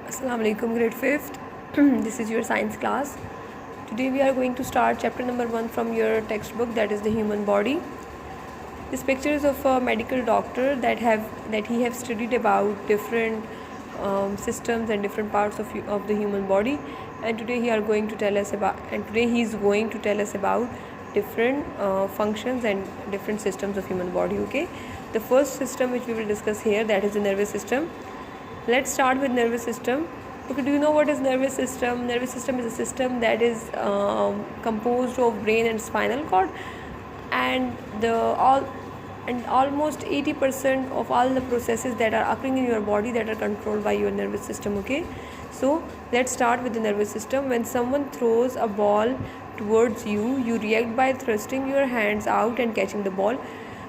Assalamu alaikum, grade 5th. This is your science class. Today we are going to start chapter number 1 from your textbook, that is the human body. This picture is of a medical doctor that he have studied about different systems and different parts of the human body, and today he is going to tell us about different functions and different systems of human body. Okay, the first system which we will discuss here, that is the nervous system. Let's start with nervous system. Okay, do you know what is nervous system? Nervous system is a system that is composed of brain and spinal cord, and almost 80% of all the processes that are occurring in your body that are controlled by your nervous system. Okay, so let's start with the nervous system. When someone throws a ball towards you, you react by thrusting your hands out and catching the ball.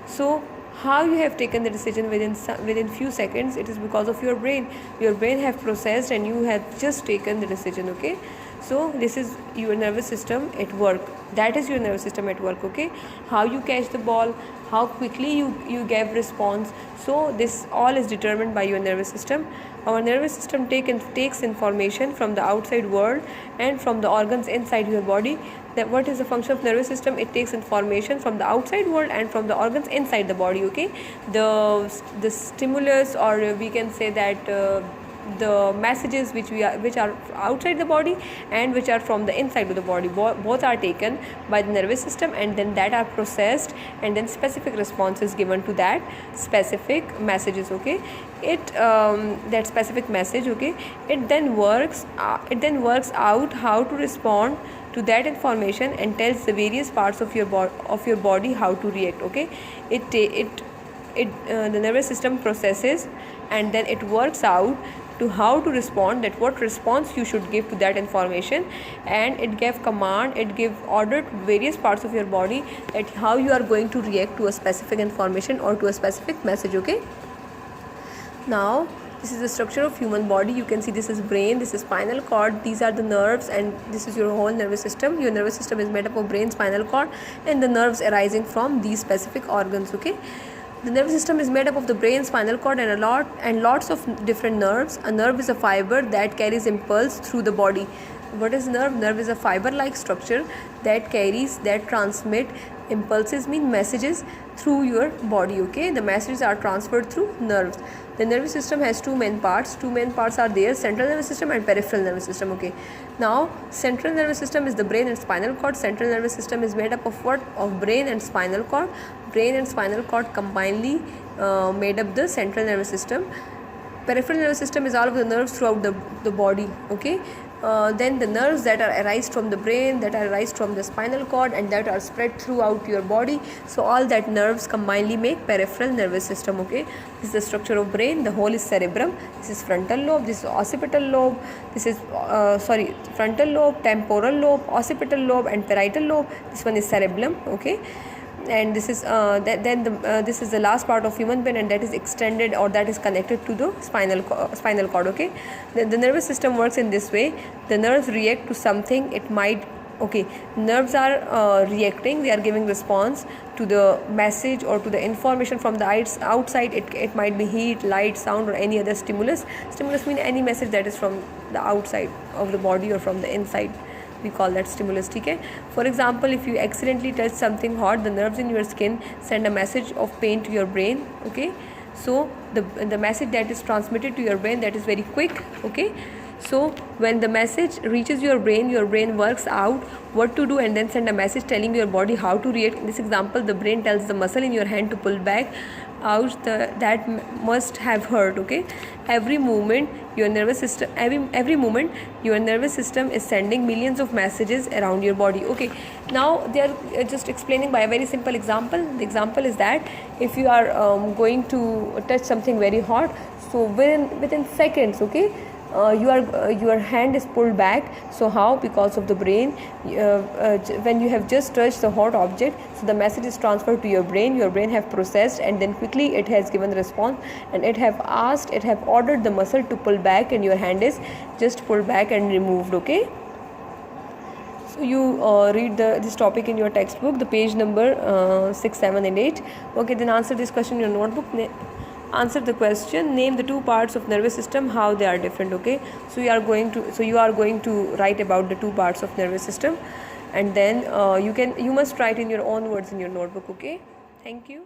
So how you have taken the decision within few seconds, it is because of your brain. Your brain have processed and you have just taken the decision. Okay, so this is your nervous system at work. That is your nervous system at work. Okay, how you catch the ball, how quickly you gave response, so this all is determined by your nervous system. Our nervous system takes information from the outside world and from the organs inside your body. That what is the function of nervous system? It takes information from the outside world and from the organs inside the body. Okay, the stimulus, or we can say that the messages which are outside the body and which are from the inside of the body, both are taken by the nervous system, and then that are processed, and then specific responses given to that specific messages. Okay, that specific message, okay, it then works out how to respond to that information and tells the various parts of your body how to react. Okay, the nervous system processes, and then it works out to how to respond, that what response you should give to that information, and it give command, it give order to various parts of your body that how you are going to react to a specific information or to a specific message. Okay, now this is the structure of human body. You can see this is brain, this is spinal cord, these are the nerves, and this is your whole nervous system. Your nervous system is made up of brain, spinal cord, and the nerves arising from these specific organs. Okay, the nervous system is made up of the brain, spinal cord, and lots of different nerves. A nerve is a fiber that carries impulse through the body. What is nerve? Nerve is a fiber-like structure that transmit impulses, mean messages, through your body. Okay, the messages are transferred through nerves. The nervous system has two main parts. Are there: central nervous system and peripheral nervous system. Okay, now central nervous system is the brain and spinal cord. Central nervous system is made up of what? Of brain and spinal cord. Brain and spinal cord combinedly made up the central nervous system. Peripheral nervous system is all of the nerves throughout the body. Okay, then the nerves that are arise from the brain, that are arise from the spinal cord, and that are spread throughout your body. So all that nerves combinedly make peripheral nervous system. Okay, this is the structure of brain. The whole is cerebrum. This is frontal lobe, this is occipital lobe, this is frontal lobe, temporal lobe, occipital lobe, and parietal lobe. This one is cerebellum. Okay, and this is this is the last part of human brain, and that is extended, or that is connected to the spinal cord. Okay, the nervous system works in this way. The nerves react to something. Nerves are reacting, they are giving response to the message or to the information from the outside. It might be heat, light, sound, or any other stimulus mean any message that is from the outside of the body or from the inside. We call that stimulus. Okay, for example, if you accidentally touch something hot, the nerves in your skin send a message of pain to your brain. Okay, so the message that is transmitted to your brain, that is very quick. Okay, so when the message reaches your brain works out what to do and then send a message telling your body how to react. In this example, the brain tells the muscle in your hand to pull back. Ouch, that must have hurt. Okay, every moment your nervous system is sending millions of messages around your body. Okay, now they are just explaining by a very simple example. The example is that if you are going to touch something very hot, so within seconds, okay, your hand is pulled back. So how? Because of the brain. When you have just touched the hot object, so the message is transferred to your brain have processed, and then quickly it has given the response, and it have ordered the muscle to pull back, and your hand is just pulled back and removed. Okay, so you read this topic in your textbook, the page number 6, 7 and 8. Okay, then answer this question in your notebook. answer the question, name the two parts of nervous system, how they are different. Okay, so you are going to write about the two parts of nervous system, and then you must write in your own words in your notebook. Okay, thank you.